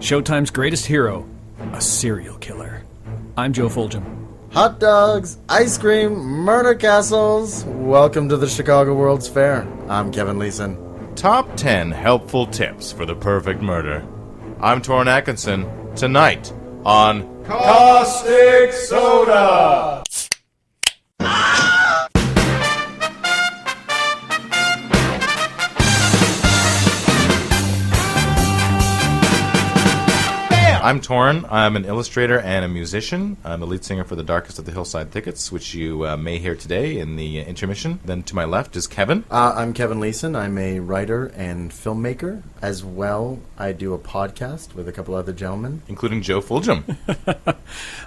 Showtime's greatest hero, a serial killer. I'm Joe Fulgham. Hot dogs, ice cream, murder castles. Welcome to the Chicago World's Fair. I'm Kevin Leeson. Top 10 helpful tips for the perfect murder. I'm Torrin Atkinson. Tonight on Caustic Soda. I'm Torrin. I'm an illustrator and a musician. I'm the lead singer for the Darkest of the Hillside Thickets, which you may hear today in the intermission. Then to my left is Kevin. I'm Kevin Leeson. I'm a writer and filmmaker. As well, I do a podcast with a couple other gentlemen. Including Joe Fulgham.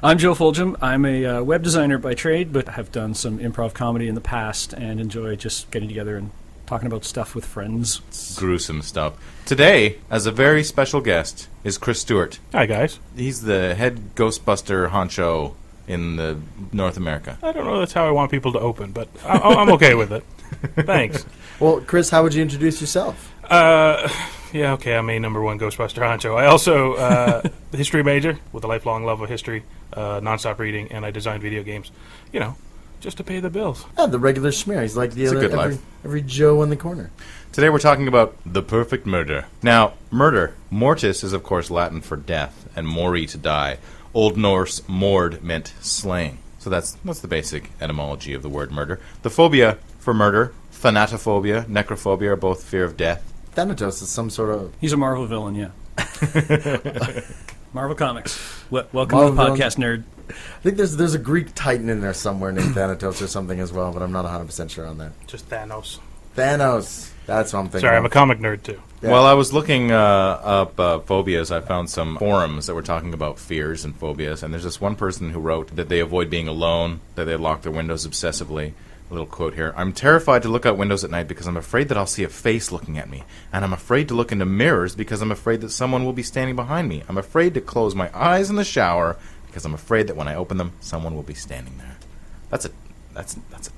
I'm Joe Fulgham. I'm a web designer by trade, but have done some improv comedy in the past and enjoy just getting together and talking about stuff with friends. Gruesome stuff. Today, as a very special guest, is Chris Stewart. Hi, guys. He's the head Ghostbuster honcho in North America. I don't know that's how I want people to open, but I'm okay with it. Thanks. Well, Chris, how would you introduce yourself? Yeah, okay, I'm a number one Ghostbuster honcho. I also history major with a lifelong love of history, nonstop reading, and I design video games. You know, just to pay the bills. Yeah, the regular schmear. He's like It's a good life. Every Joe in the corner. Today we're talking about the perfect murder. Now, murder. Mortis is, of course, Latin for death, and mori, to die. Old Norse mord meant slaying. So that's the basic etymology of the word murder. The phobia for murder, thanatophobia, necrophobia, are both fear of death. Thanatos is some sort of... He's a Marvel villain, yeah. Marvel Comics. Welcome Marvel to the podcast, nerd. I think there's a Greek titan in there somewhere named Thanatos or something as well, but I'm not 100% sure on that. Just Thanos. Thanos. That's what I'm thinking. Sorry, I'm a comic nerd, too. Yeah. While I was looking up phobias, I found some forums that were talking about fears and phobias, and there's this one person who wrote that they avoid being alone, that they lock their windows obsessively. A little quote here. I'm terrified to look out windows at night because I'm afraid that I'll see a face looking at me. And I'm afraid to look into mirrors because I'm afraid that someone will be standing behind me. I'm afraid to close my eyes in the shower because I'm afraid that when I open them, someone will be standing there. That's a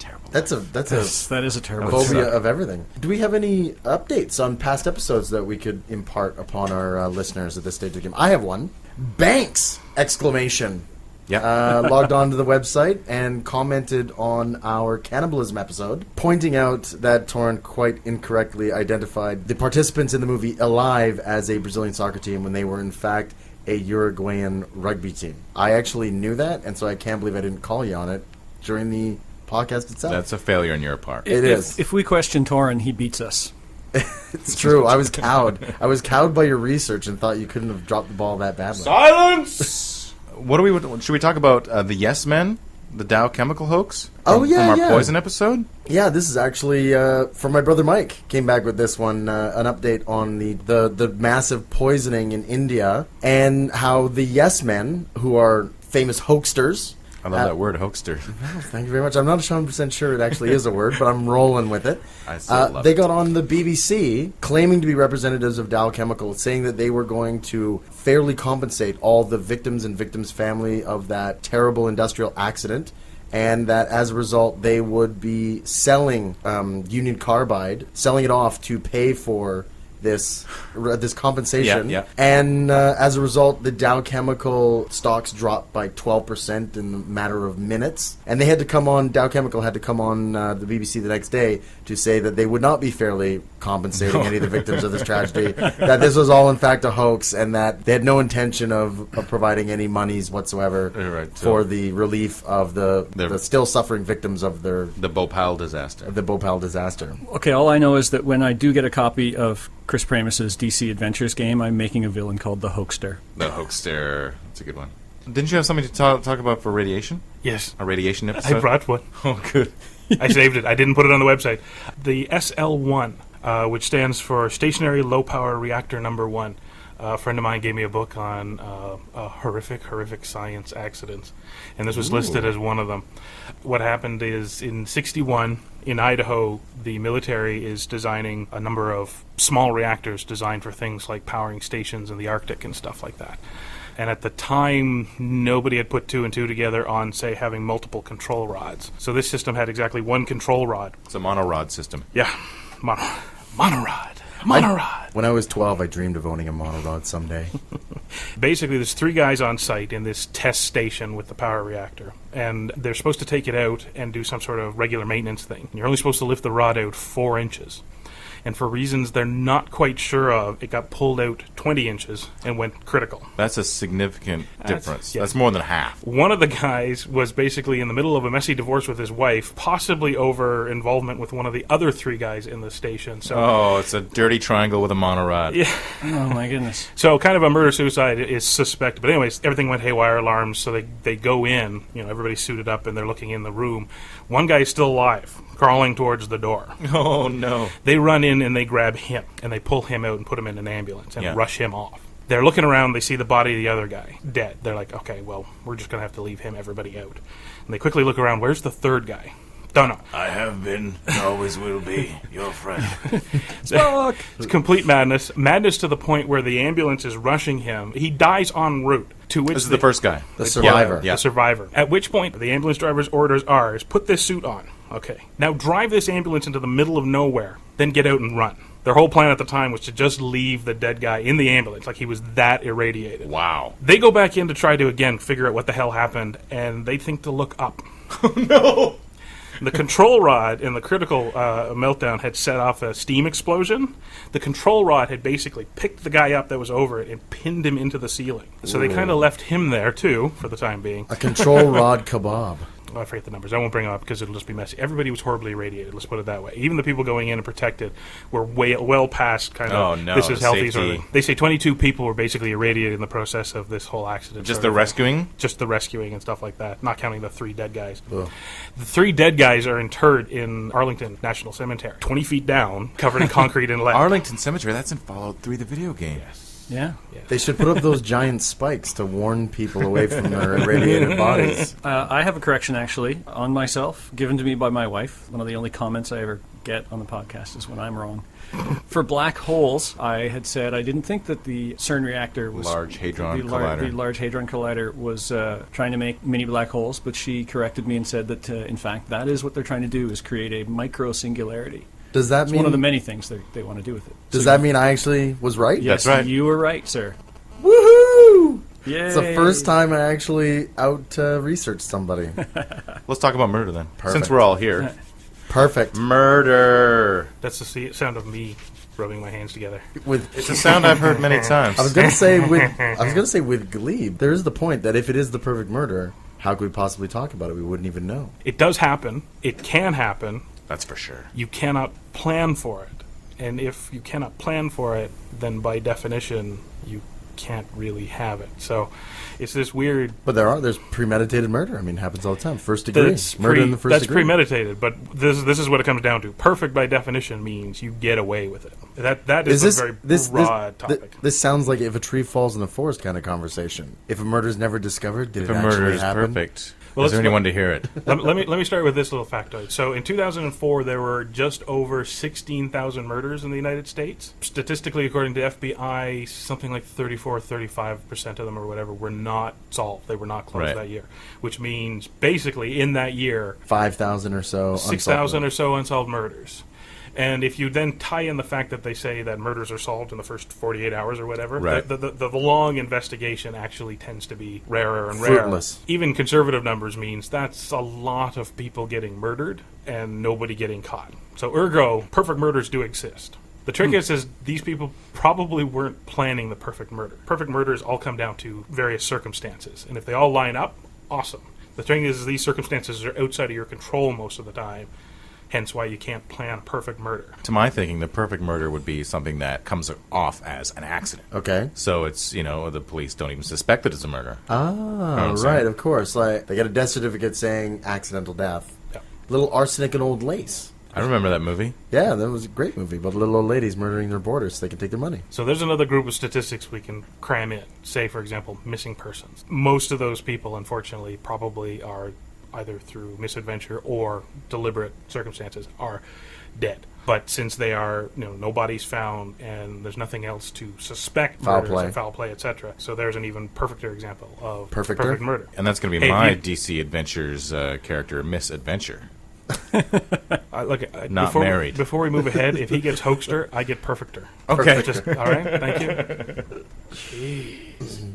terrible. That is a terrible phobia of everything. Do we have any updates on past episodes that we could impart upon our listeners at this stage of the game? I have one. Banks! Exclamation. Yeah. Logged on to the website and commented on our cannibalism episode, pointing out that Torrin quite incorrectly identified the participants in the movie Alive as a Brazilian soccer team when they were in fact a Uruguayan rugby team. I actually knew that, and so I can't believe I didn't call you on it during the podcast itself. That's a failure on your part. It is. If we question Torrin, he beats us. It's true. I was cowed. I was cowed by your research and thought you couldn't have dropped the ball that badly. Silence! Should we talk about the Yes Men, the Dow chemical hoax? From our Poison episode? Yeah, this is actually from my brother Mike. Came back with this one, an update on the massive poisoning in India and how the Yes Men, who are famous hoaxsters. I love that word, hoaxster. Well, thank you very much. I'm not 100% sure it actually is a word, but I'm rolling with it. I still love They it. got on the BBC claiming to be representatives of Dow Chemical, saying that they were going to fairly compensate all the victims and victims' family of that terrible industrial accident, and that as a result they would be selling Union Carbide, selling it off to pay for this compensation. Yeah. And as a result, the Dow Chemical stocks dropped by 12% in a matter of minutes. And Dow Chemical had to come on the BBC the next day to say that they would not be fairly compensating any of the victims of this tragedy, that this was all in fact a hoax, and that they had no intention of providing any monies whatsoever for the relief of the still suffering victims of the Bhopal disaster. The Bhopal disaster. Okay, all I know is that when I do get a copy of Chris Pramus's DC Adventures game, I'm making a villain called the Hoaxster. The hoaxster. That's a good one. Didn't you have something to talk about for radiation? Yes. A radiation episode? I brought one. Oh, good. I saved it. I didn't put it on the website. The SL1, which stands for Stationary Low Power Reactor Number 1. A friend of mine gave me a book on horrific science accidents, and this was listed as one of them. What happened is in '61 in Idaho, the military is designing a number of small reactors designed for things like powering stations in the Arctic and stuff like that. And at the time, nobody had put two and two together on, say, having multiple control rods. So this system had exactly one control rod. It's a monorod system. Yeah, monorod. When I was 12, I dreamed of owning a monorod someday. Basically, there's 3 guys on site in this test station with the power reactor, and they're supposed to take it out and do some sort of regular maintenance thing. You're only supposed to lift the rod out 4 inches. And for reasons they're not quite sure of, it got pulled out 20 inches and went critical. That's a significant difference. yes. That's more than half. One of the guys was basically in the middle of a messy divorce with his wife, possibly over involvement with one of the other 3 guys in the station. So, Oh, it's a dirty triangle with a monorod. yeah. Oh, my goodness. So kind of a murder-suicide is suspected. But anyways, everything went haywire, alarms, so they go in, everybody's suited up and they're looking in the room. One guy's still alive, crawling towards the door. Oh, no. They run in and they grab him, and they pull him out and put him in an ambulance and Yeah. rush him off. They're looking around, they see the body of the other guy, dead. They're like, okay, well, we're just going to have to leave everybody out. And they quickly look around, where's the 3rd guy? Don't know. I have been, and always will be, your friend. It's complete madness. Madness to the point where the ambulance is rushing him. He dies en route. To which This is the first guy. The survivor. Yeah. The survivor. At which point, the ambulance driver's orders are, is put this suit on. Okay. Now drive this ambulance into the middle of nowhere, then get out and run. Their whole plan at the time was to just leave the dead guy in the ambulance, like he was that irradiated. Wow. They go back in to try to, again, figure out what the hell happened, and they think to look up. Oh, no. The control rod in the critical meltdown had set off a steam explosion. The control rod had basically picked the guy up that was over it and pinned him into the ceiling. So they kind of left him there, too, for the time being. A control rod kebab. I forget the numbers. I won't bring them up because it'll just be messy. Everybody was horribly irradiated, let's put it that way. Even the people going in and protected were well past kind of, Oh, no, this is healthy. safety. Sort of. They say 22 people were basically irradiated in the process of this whole accident. Just sort the of thing. rescuing? Just the rescuing and stuff like that, not counting the 3 dead guys. Ugh. The 3 dead guys are interred in Arlington National Cemetery, 20 feet down, covered in concrete and lead. Arlington Cemetery, that's in Fallout 3, the video game. Yeah. They should put up those giant spikes to warn people away from their irradiated bodies. I have a correction, actually, on myself, given to me by my wife. One of the only comments I ever get on the podcast is when I'm wrong. For black holes, I had said I didn't think that the CERN reactor was... Large Hadron the Collider. The Large Hadron Collider was trying to make mini black holes, but she corrected me and said that, in fact, that is what they're trying to do, is create a micro-singularity. Does that It's mean one of the many things they want to do with it. Does that mean I actually was right? Yes, That's right. you were right, sir. Woohoo! Yay. It's the first time I actually researched somebody. Let's talk about murder then. Perfect. Since we're all here. Perfect. Murder. That's the sound of me rubbing my hands together. With It's a sound I've heard many times. I was gonna say with glee. There is the point that if it is the perfect murder, how could we possibly talk about it? We wouldn't even know. It does happen. It can happen. That's for sure. You cannot plan for it. And if you cannot plan for it, then by definition, you can't really have it. So it's this weird... But there's premeditated murder. I mean, it happens all the time. First degree. Murder in the first that's degree. premeditated, but this is what it comes down to. Perfect by definition means you get away with it. That is a very broad topic. This sounds like if a tree falls in the forest kind of conversation. If a murder is never discovered, did If it a actually murder is happen? perfect, Well, is there let's- anyone to hear it? let me start with this little factoid. So in 2004, there were just over 16,000 murders in the United States. Statistically, according to FBI, something like 35% of them or whatever were not solved. They were not closed Right. that year, which means basically in that year, 5,000 or so. 6,000 or so unsolved murders. And if you then tie in the fact that they say that murders are solved in the first 48 hours or whatever, Right. the long investigation actually tends to be rarer and Fruitless. rarer. Even conservative numbers means that's a lot of people getting murdered and nobody getting caught. So ergo, perfect murders do exist. The trick is these people probably weren't planning the perfect murder. Perfect murders all come down to various circumstances. And if they all line up, awesome. The thing is these circumstances are outside of your control most of the time. Hence why you can't plan a perfect murder. To my thinking, the perfect murder would be something that comes off as an accident. Okay. So it's, the police don't even suspect that it's a murder. Ah, what I'm right, saying? of course. Like they get a death certificate saying accidental death. Yeah. Little arsenic and old lace. I remember that movie. Yeah, that was a great movie about little old ladies murdering their boarders so they can take their money. So there's another group of statistics we can cram in. Say, for example, missing persons. Most of those people, unfortunately, probably are either through misadventure or deliberate circumstances are dead. But since they are, nobody's found and there's nothing else to suspect Foul murders play. and foul play, etc. So there's an even perfecter example of Perfecter? perfect murder. And that's going to be Hey, my you- DC Adventures character, Misadventure. Look, Not before, married. Before we move ahead, if he gets hoaxter, I get perfecter. Okay. Just, all right, thank you. Jeez.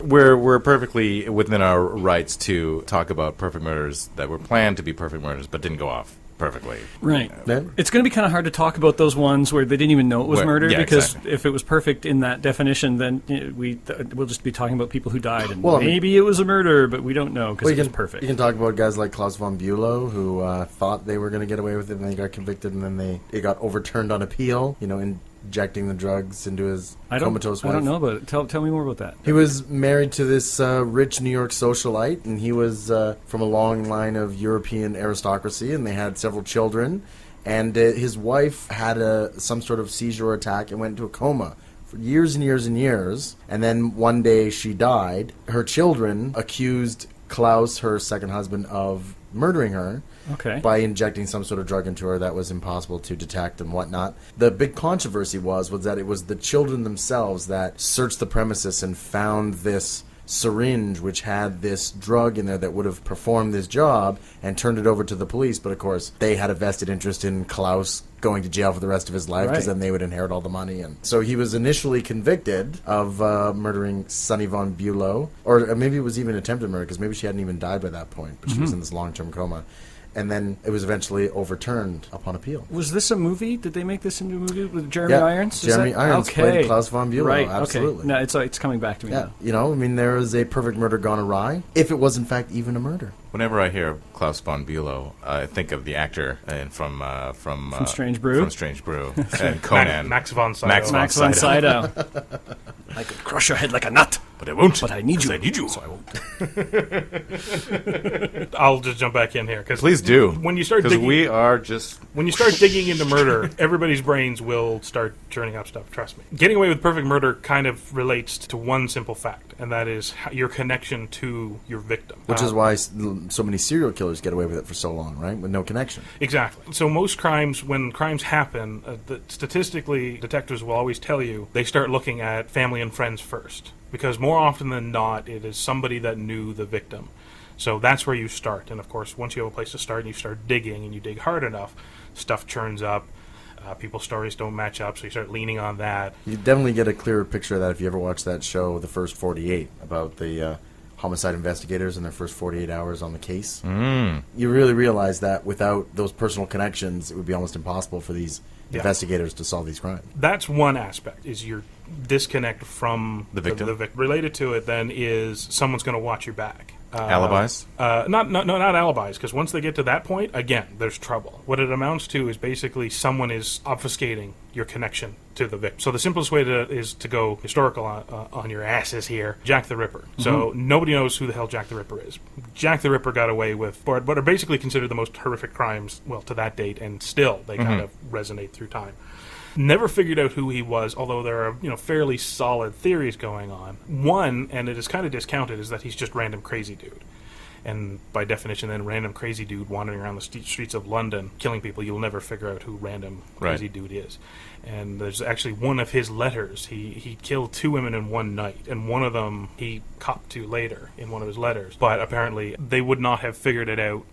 we're perfectly within our rights to talk about perfect murders that were planned to be perfect murders but didn't go off perfectly. Right. Yeah. It's going to be kind of hard to talk about those ones where they didn't even know it was murder, yeah, because exactly. if it was perfect in that definition, then we'll just be talking about people who died, and Well, I mean- maybe it was a murder, but we don't know because Well, it was perfect. You can talk about guys like Klaus von Bülow, who thought they were going to get away with it, and they got convicted, and then it got overturned on appeal. Injecting the drugs into his comatose wife. I don't know about it. Tell me more about that. He was married to this rich New York socialite, and he was from a long line of European aristocracy, and they had several children. And his wife had some sort of seizure or attack and went into a coma for years and years and years. And then one day she died. Her children accused Klaus, her second husband, of murdering her. Okay. By injecting some sort of drug into her that was impossible to detect and whatnot. The big controversy was that it was the children themselves that searched the premises and found this syringe which had this drug in there that would have performed this job, and turned it over to the police. But of course, they had a vested interest in Klaus going to jail for the rest of his life, because Right. then they would inherit all the money. And so he was initially convicted of murdering Sonny von Bülow, or maybe it was even attempted murder, because maybe she hadn't even died by that point, but she was in this long-term coma. And then it was eventually overturned upon appeal. Was this a movie? Did they make this into a movie with Jeremy Yeah, Irons? Jeremy Irons played Klaus von Bülow, Right. absolutely. Okay. No, it's coming back to me Yeah, now. there is a perfect murder gone awry, if it was in fact even a murder. Whenever I hear of Klaus von Bülow, I think of the actor from Strange Brew? From Strange Brew and Conan. Max von Sydow. Max von Sydow. I could crush your head like a nut, But I won't. but I need you. I need you. So I won't. I'll just jump back in here because Please do. When you start because digging, we are just when you start digging into murder, everybody's brains will start churning up stuff. Trust me. Getting away with perfect murder kind of relates to one simple fact, and that is your connection to your victim. Which is why so many serial killers get away with it for so long, right? With no connection. Exactly. So most crimes, when crimes happen, statistically, detectives will always tell you they start looking at family and friends first. Because more often than not, it is somebody that knew the victim. So that's where you start. And of course, once you have a place to start and you start digging and you dig hard enough, stuff churns up. People's stories don't match up, so you start leaning on that. You definitely get a clearer picture of that if you ever watch that show, The First 48, about the homicide investigators and their first 48 hours on the case. You really realize that without those personal connections, it would be almost impossible for these investigators to solve these crimes. That's one aspect, is your disconnect from The victim. Related to it, then, is someone's going to watch your back. alibis. Not alibis, because once they get to that point, again, there's trouble. What it amounts to is basically someone is obfuscating your connection to the victim. So the simplest way is to go historical on your asses here. Jack the Ripper. So nobody knows who the hell Jack the Ripper is. Jack the Ripper got away with what are basically considered the most horrific crimes, well, to that date, and still they kind of resonate through time. Never figured out who he was, although there are fairly solid theories going on. One, and it is kind of discounted, is that he's just random crazy dude. And by definition, then, random crazy dude wandering around the streets of London killing people, you'll never figure out who random crazy dude is. And there's actually one of his letters. He killed 2 women in one night, and one of them he copped to later in one of his letters. But apparently they would not have figured it out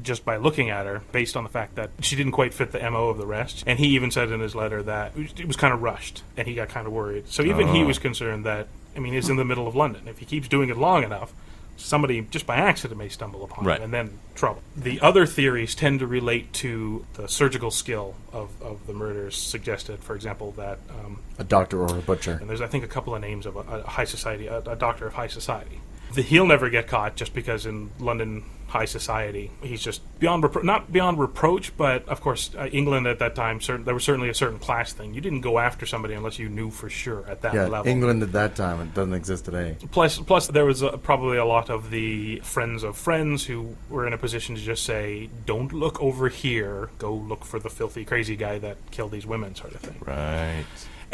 just by looking at her, based on the fact that she didn't quite fit the MO of the rest. And he even said in his letter that it was kind of rushed, and he got kind of worried. So even he was concerned that, it's in the middle of London. If he keeps doing it long enough, somebody just by accident may stumble upon it, and then trouble. The other theories tend to relate to the surgical skill of the murders, suggested, for example, that A doctor or a butcher. and there's, I think, a couple of names of a high society, a doctor of high society. He'll never get caught just because in London high society he's just not beyond reproach, but of course England at that time, there was certainly a certain class thing. You didn't go after somebody unless you knew for sure at that level. England at that time, it doesn't exist today. Plus there was probably a lot of the friends of friends who were in a position to just say, don't look over here, go look for the filthy crazy guy that killed these women, sort of thing. Right.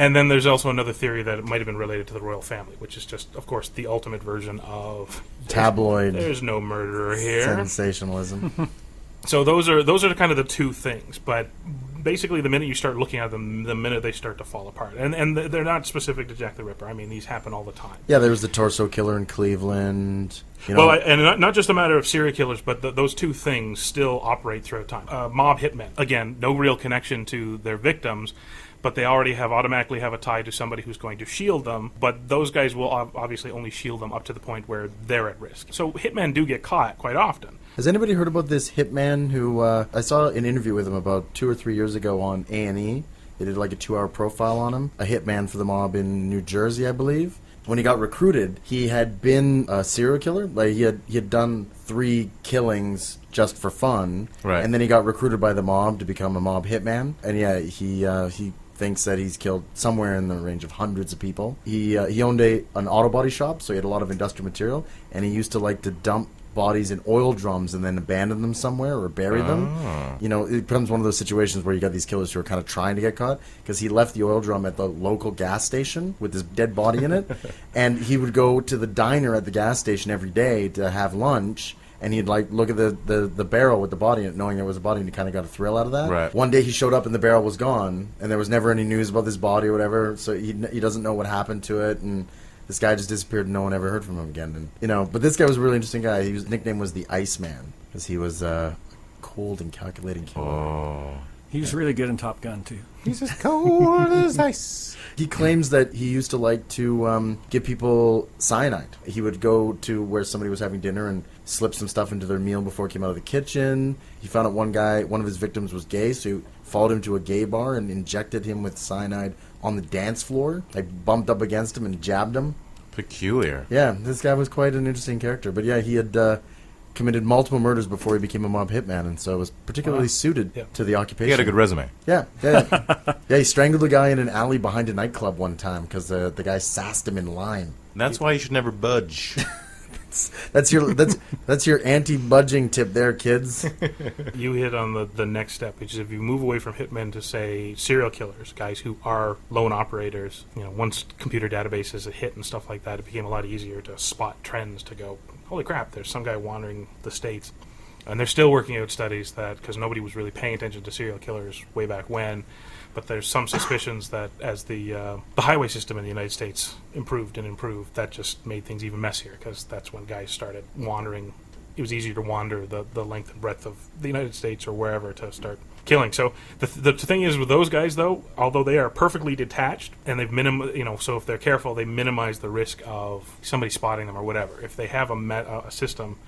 And then there's also another theory that it might have been related to the royal family, which is just, of course, the ultimate version of Tabloid there's no murderer here. sensationalism. So those are kind of the two things. But basically, the minute you start looking at them, the minute they start to fall apart, and they're not specific to Jack the Ripper. These happen all the time. Yeah, there was the torso killer in Cleveland. Well, and not just a matter of serial killers, but those two things still operate throughout time. Mob hitmen, again, no real connection to their victims, but they already automatically have a tie to somebody who's going to shield them. But those guys will obviously only shield them up to the point where they're at risk. So hitmen do get caught quite often. Has anybody heard about this hitman who I saw an interview with him about 2 or 3 years ago on A&E? They did like a 2-hour profile on him. A hitman for the mob in New Jersey, I believe. When he got recruited, he had been a serial killer. Like he had done 3 killings just for fun, right? And then he got recruited by the mob to become a mob hitman. And yeah, he thinks that he's killed somewhere in the range of hundreds of people. He owned an auto body shop, so he had a lot of industrial material, and he used to like to dump bodies in oil drums and then abandon them somewhere or bury them. You know, it becomes one of those situations where you got these killers who are kind of trying to get caught, because he left the oil drum at the local gas station with his dead body in it, and he would go to the diner at the gas station every day to have lunch, and he'd like look at the barrel with the body in it, knowing there was a body, and he kind of got a thrill out of that. Right. One day he showed up and the barrel was gone, and there was never any news about this body or whatever, so he doesn't know what happened to it, and this guy just disappeared and no one ever heard from him again. And, you know, but this guy was a really interesting guy. His nickname was the Iceman, because he was a cold and calculating killer. Oh. He was really good in Top Gun, too. He's as cold as ice. He claims that he used to like to give people cyanide. He would go to where somebody was having dinner and slip some stuff into their meal before it came out of the kitchen. He found out one of his victims was gay, so he followed him to a gay bar and injected him with cyanide on the dance floor. Like, bumped up against him and jabbed him. Peculiar. Yeah, this guy was quite an interesting character. But yeah, he had committed multiple murders before he became a mob hitman, and so was particularly suited to the occupation. He had a good resume. Yeah. Yeah, he strangled a guy in an alley behind a nightclub one time because the guy sassed him in line. That's why you should never budge. That's your anti-budging tip there, kids. You hit on the next step, which is if you move away from hitmen to, say, serial killers, guys who are lone operators. You know, once computer databases hit and stuff like that, it became a lot easier to spot trends, to go, holy crap, there's some guy wandering the states. And they're still working out studies that, because nobody was really paying attention to serial killers way back when, but there's some suspicions that as the highway system in the United States improved, that just made things even messier, because that's when guys started wandering. It was easier to wander the length and breadth of the United States or wherever to start killing. So the thing is with those guys, though, although they are perfectly detached and they've so if they're careful, they minimize the risk of somebody spotting them or whatever. If they have a system,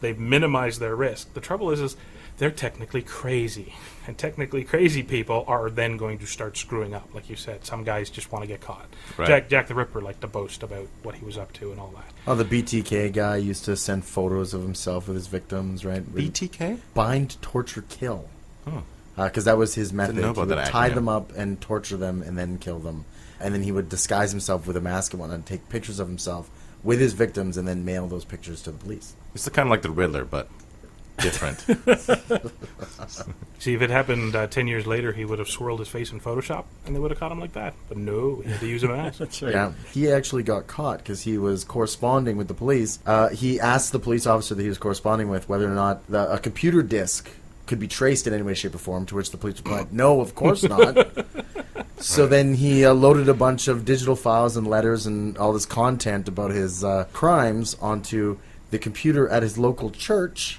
they've minimized their risk. The trouble is they're technically crazy, and technically crazy people are then going to start screwing up. Like you said, some guys just want to get caught. Right. Jack the Ripper liked to boast about what he was up to and all that. Oh, the BTK guy used to send photos of himself with his victims, right? BTK? Bind, torture, kill. Oh. Because that was his method. Didn't know about he would that tie acronym. them up and torture them and then kill them. And then he would disguise himself with a mask and whatnot and take pictures of himself with his victims and then mail those pictures to the police. It's kind of like the Riddler, but different. See, if it happened 10 years later, he would have swirled his face in Photoshop, and they would have caught him like that. But no, he had to use a mask. That's right. Yeah, he actually got caught because he was corresponding with the police. He asked the police officer that he was corresponding with whether or not a computer disk could be traced in any way, shape, or form, to which the police replied, no, of course not. So then he loaded a bunch of digital files and letters and all this content about his crimes onto the computer at his local church.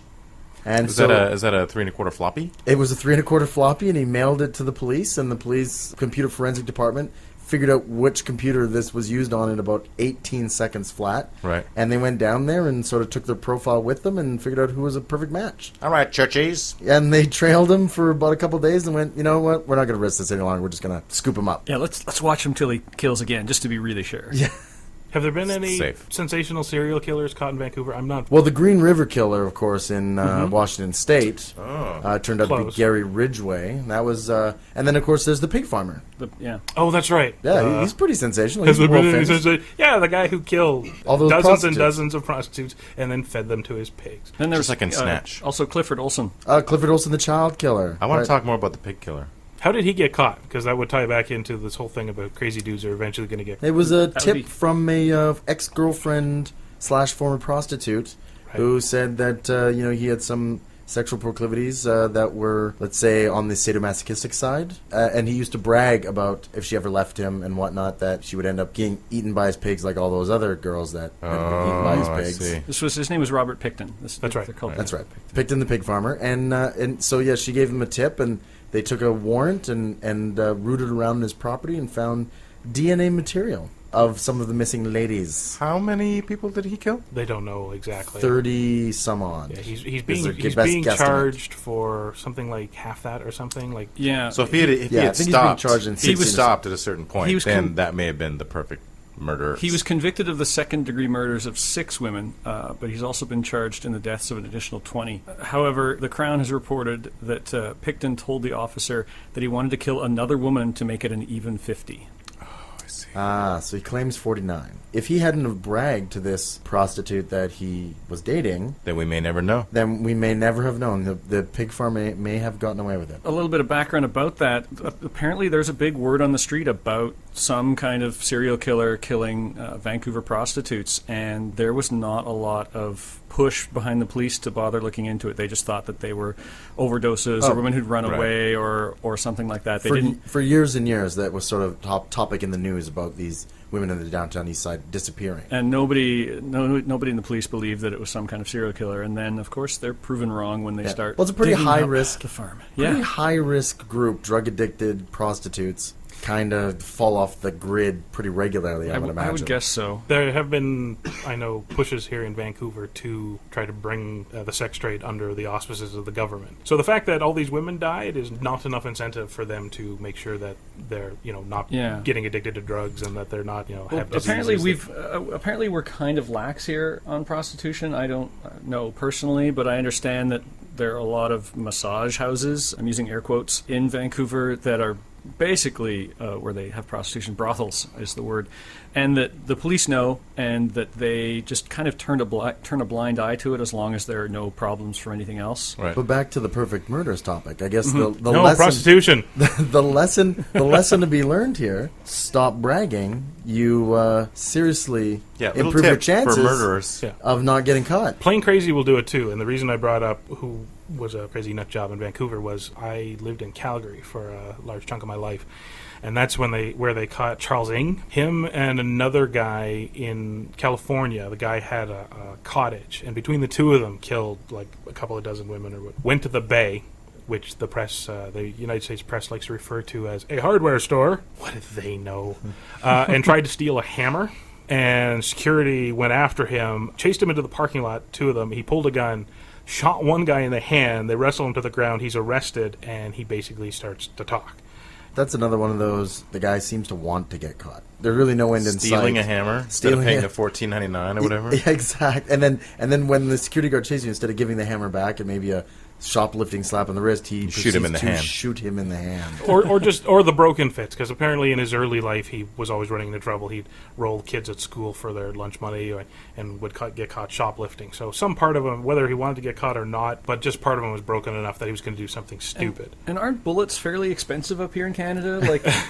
And Is that a 3 1/4 floppy? It was a 3 1/4 floppy, and he mailed it to the police, and the police computer forensic department figured out which computer this was used on in about 18 seconds flat. Right. And they went down there and sort of took their profile with them and figured out who was a perfect match. All right, churchies. And they trailed him for about a couple of days and went, you know what, we're not going to risk this any longer. We're just going to scoop him up. Yeah, let's watch him till he kills again, just to be really sure. Yeah. Have there been any Safe. sensational serial killers caught in Vancouver? I'm not... Well, the Green River Killer, of course, in Washington State, turned out to be Close. Gary Ridgway. That was, and then of course there's the pig farmer. Yeah. Oh, that's right. Yeah, he's pretty sensational. Has He's there been world any famous. the guy who killed All those dozens prostitutes. and dozens of prostitutes and then fed them to his pigs. Then there's Just like in Snatch. Also Clifford Olson. Clifford Olson, the child killer. I want Right. to talk more about the pig killer. How did he get caught? Because that would tie back into this whole thing about crazy dudes are eventually going to get... It was a That would tip be- from a ex-girlfriend / former prostitute who said that he had some sexual proclivities that were, let's say, on the sadomasochistic side, and he used to brag about if she ever left him and whatnot that she would end up getting eaten by his pigs like all those other girls that had been eaten by his I pigs. see. His name was Robert Picton. That's right. They're called That's right. Picked in the pig farmer, and so yeah, she gave him a tip, and They took a warrant and rooted around his property and found DNA material of some of the missing ladies. How many people did he kill? They don't know exactly. 30 some odd. Yeah, he's Is being their he's best being guesstimate. charged for something like half that or something like. Yeah. So if he had I stopped, think he's being charged in if he was 16 stopped at a certain point, He was then that may have been the perfect murder. He was convicted of the second-degree murders of 6 women, but he's also been charged in the deaths of an additional 20. However, the Crown has reported that Picton told the officer that he wanted to kill another woman to make it an even 50. So he claims 49. If he hadn't have bragged to this prostitute that he was dating, Then we may never know. then we may never have known. The pig farm may have gotten away with it. A little bit of background about that. Apparently, there's a big word on the street about some kind of serial killer killing Vancouver prostitutes, and there was not a lot of push behind the police to bother looking into it. They just thought that they were overdoses or women who'd run right. away or something like that. They didn't. For years and years, that was sort of top topic in the news about these women in the downtown east side disappearing. And nobody in the police believed that it was some kind of serial killer. And then, of course, they're proven wrong when they start. Well, it's a pretty digging high up risk the farm. Pretty Yeah. high risk group, drug addicted prostitutes, kind of fall off the grid pretty regularly. I would imagine. I would guess so. There have been, I know, pushes here in Vancouver to try to bring the sex trade under the auspices of the government. So the fact that all these women died is not enough incentive for them to make sure that they're, not getting addicted to drugs and that they're not, have diseases. Apparently we're kind of lax here on prostitution. I don't know personally, but I understand that there are a lot of massage houses, I'm using air quotes, in Vancouver that are basically where they have prostitution, brothels is the word, and that the police know, and that they just kind of turn a blind eye to it as long as there are no problems for anything else. Right. But back to the perfect murders topic, I guess the No, lesson, prostitution. the lesson to be learned here: stop bragging. You seriously Little improve your tip chances for murderers. Yeah. of not getting caught. Plain Crazy will do it too. And the reason I brought up who was a crazy nut job in Vancouver was I lived in Calgary for a large chunk of my life. And that's where they caught Charles Ng. Him and another guy in California. The guy had a cottage, and between the two of them, killed like a couple of dozen women. Or went to the Bay, which the press, the United States press, likes to refer to as a hardware store. What did they know? And tried to steal a hammer. And security went after him, chased him into the parking lot. Two of them. He pulled a gun, shot one guy in the hand. They wrestle him to the ground. He's arrested, and he basically starts to talk. That's another one of those. The guy seems to want to get caught. There's really no end in sight. Stealing a hammer instead of Stealing paying a- the $14.99 or whatever. Yeah, exactly. And then when the security guard chases you, instead of giving the hammer back and maybe a shoplifting slap on the wrist, he shoot him in the proceeds to hand. Shoot him in the hand. or the broken fits, because apparently in his early life he was always running into trouble. He'd roll kids at school for their lunch money and would get caught shoplifting. So some part of him, whether he wanted to get caught or not, but just part of him was broken enough that he was going to do something stupid. And aren't bullets fairly expensive up here in Canada?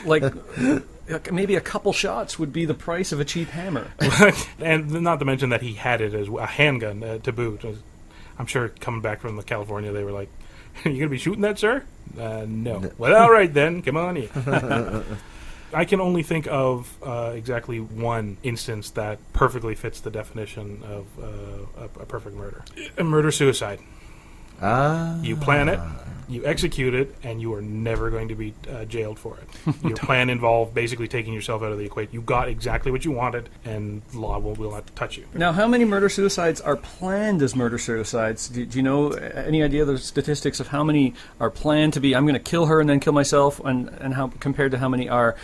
Like maybe a couple shots would be the price of a cheap hammer. And not to mention that he had it as a handgun to boot. I'm sure coming back from California, they were like, "You going to be shooting that, sir?" No. Well, all right then. Come on in. I can only think of exactly one instance that perfectly fits the definition of a perfect murder. A murder-suicide. You plan it, you execute it, and you are never going to be jailed for it. Your plan involved basically taking yourself out of the equation. You got exactly what you wanted, and law will not touch you. Now, how many murder-suicides are planned as murder-suicides? Do you know any idea of the statistics of how many are planned to be, I'm going to kill her and then kill myself, and how compared to how many are,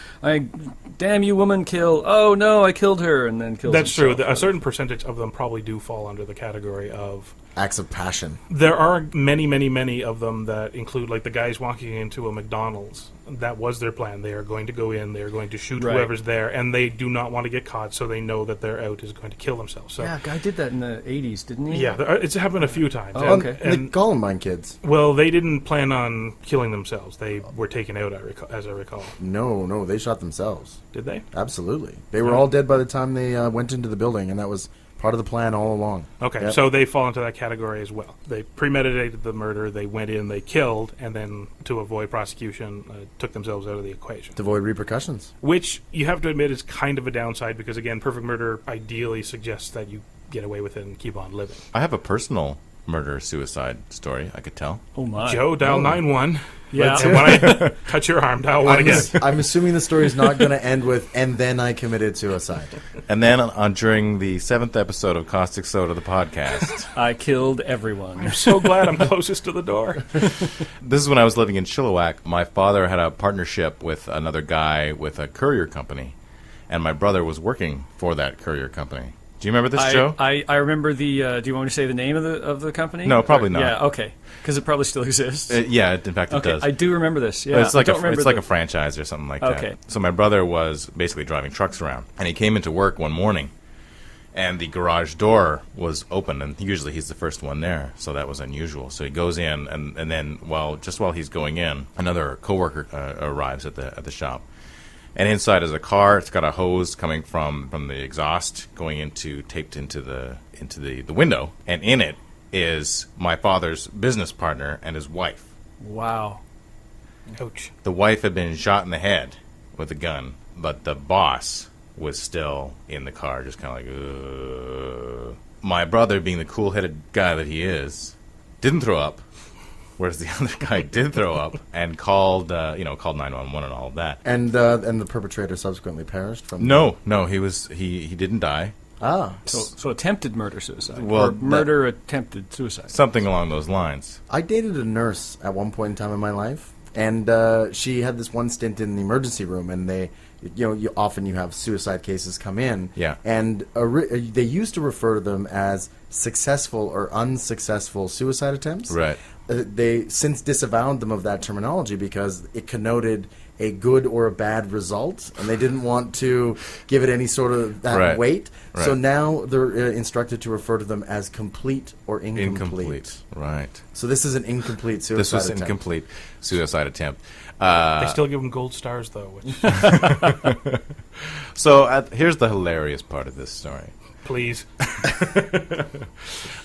damn you woman, kill, oh no, I killed her, and then kills That's true. himself? A certain percentage of them probably do fall under the category of... Acts of passion. There are many, many, many of them that include, like the guys walking into a McDonald's. That was their plan. They are going to go in, they are going to shoot Right. whoever's there, and they do not want to get caught, so they know that their out is going to kill themselves. So, Yeah, a guy did that in the 80s, didn't he? yeah, it's happened a few times. Oh, okay. The Columbine kids. Well, they didn't plan on killing themselves. They were taken out, as I recall. No, they shot themselves. Did they? Absolutely. They were all dead by the time they went into the building, and that was part of the plan all along. Okay, Yep. so they fall into that category as well. They premeditated the murder, they went in, they killed, and then to avoid prosecution, took themselves out of the equation. To avoid repercussions. Which, you have to admit, is kind of a downside, because again, perfect murder ideally suggests that you get away with it and keep on living. I have a personal murder-suicide story, I could tell. Oh, my. Joe, dial 9-1. Yeah. And when I touch your arm, dial 1 again. I'm assuming the story is not going to end with, and then I committed suicide. And then during the 7th episode of Caustic Soda, the podcast, I killed everyone. I'm so glad I'm closest to the door. this is when I was living in Chilliwack. My father had a partnership with another guy with a courier company, and my brother was working for that courier company. Do you remember this, Joe? I remember the. Do you want me to say the name of the company? No, probably not. Yeah, okay, because it probably still exists. Yeah, in fact, it Okay, does. I do remember this. Yeah, But it's like I don't remember a franchise or something like that. Okay. So my brother was basically driving trucks around, and he came into work one morning, and the garage door was open, and usually he's the first one there, so that was unusual. So he goes in, and then while he's going in, another coworker arrives at the shop. And inside is a car. It's got a hose coming from the exhaust taped into the window. And in it is my father's business partner and his wife. Wow. Ouch. The wife had been shot in the head with a gun, but the boss was still in the car, just kind of like, ugh. My brother, being the cool-headed guy that he is, didn't throw up. Whereas the other guy did throw up and called 911 and all of that. And the perpetrator subsequently perished from... No, he didn't die. Ah. So attempted murder-suicide. Well, or murder-attempted suicide. Something along those lines. I dated a nurse at one point in time in my life, and she had this one stint in the emergency room, and they... often you have suicide cases come in. Yeah. And they used to refer to them as successful or unsuccessful suicide attempts. Right. They since disavowed them of that terminology because it connoted a good or a bad result, and they didn't want to give it any sort of that weight. Right. So now they're instructed to refer to them as complete or incomplete. Right. So this is an incomplete suicide This was attempt. incomplete suicide attempt. They still give them gold stars, though. Which, So here's the hilarious part of this story. please.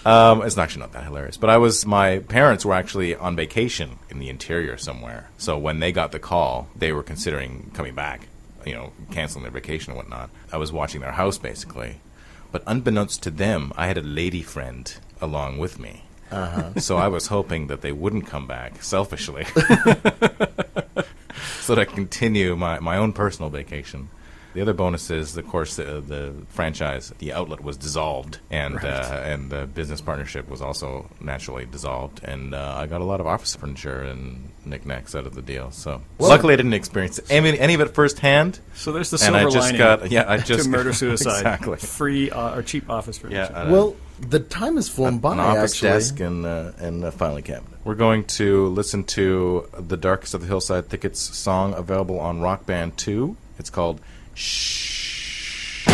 It's actually not that hilarious. But my parents were actually on vacation in the interior somewhere. So when they got the call, they were considering coming back, canceling their vacation and whatnot. I was watching their house, basically. But unbeknownst to them, I had a lady friend along with me. Uh-huh. So I was hoping that they wouldn't come back, selfishly, so that I continue my own personal vacation. The other bonus is, of course, the franchise, the outlet was dissolved, and the business partnership was also naturally dissolved, and I got a lot of office furniture and knickknacks out of the deal. So luckily, I didn't experience any of it firsthand. So there's the and silver I just lining got to murder-suicide. Exactly. Free or cheap office furniture. Yeah. Well, the time has flown by, an office actually. desk and a filing cabinet. We're going to listen to the Darkest of the Hillside Thickets song, available on Rock Band 2. It's called Shh.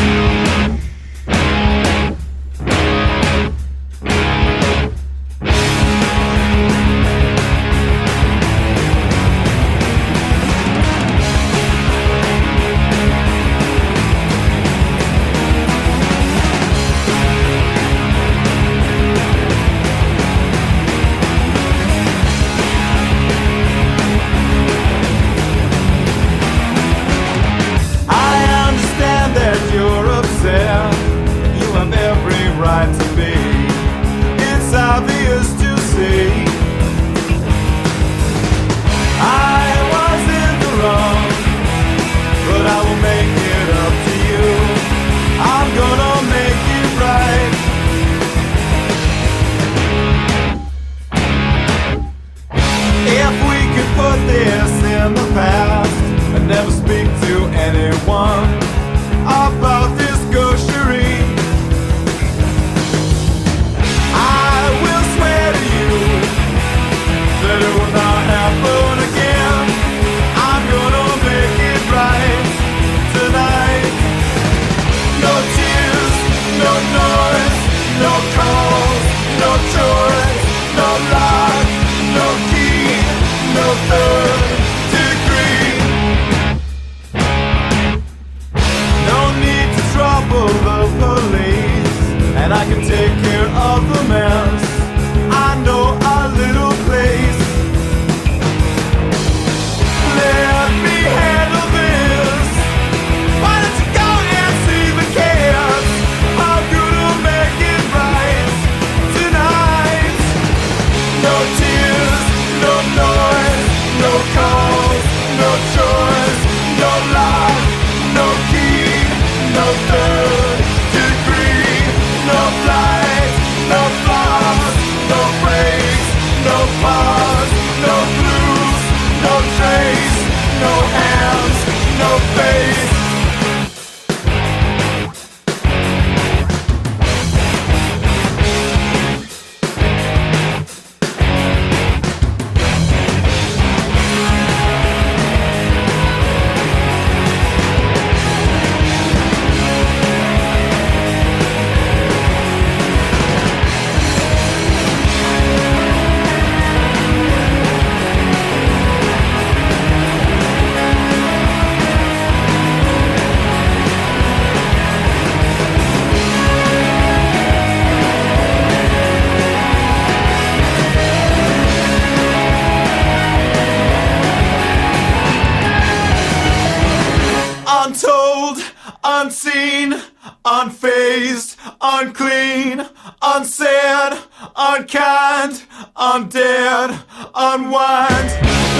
unfazed, unclean, unsaid, unkind, undead, unwind.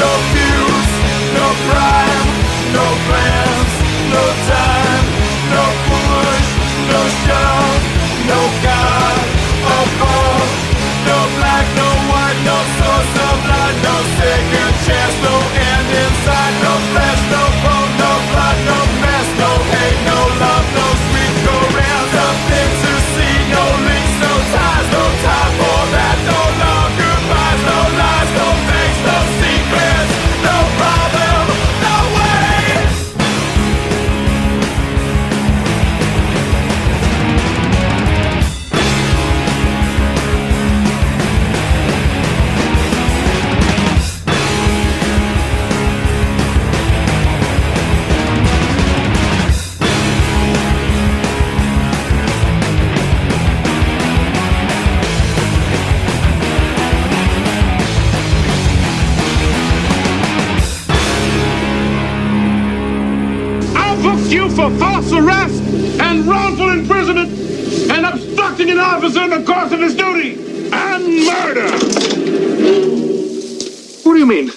No fuse, no crime, no plans, no time, no push, no shove, no God above, no black, no white, no source of light, no second chance, no end inside, no flesh, no bone, no blood, no mess, no hate, no love, no sweet romance, nothing to see, no links, no ties, no time for that, no love, goodbyes, no lies, no thanks, no secrets, no problem, no way. I'll book you for false arrest and wrongful imprisonment and obstructing an officer in the course of his duty and murder. What do you mean,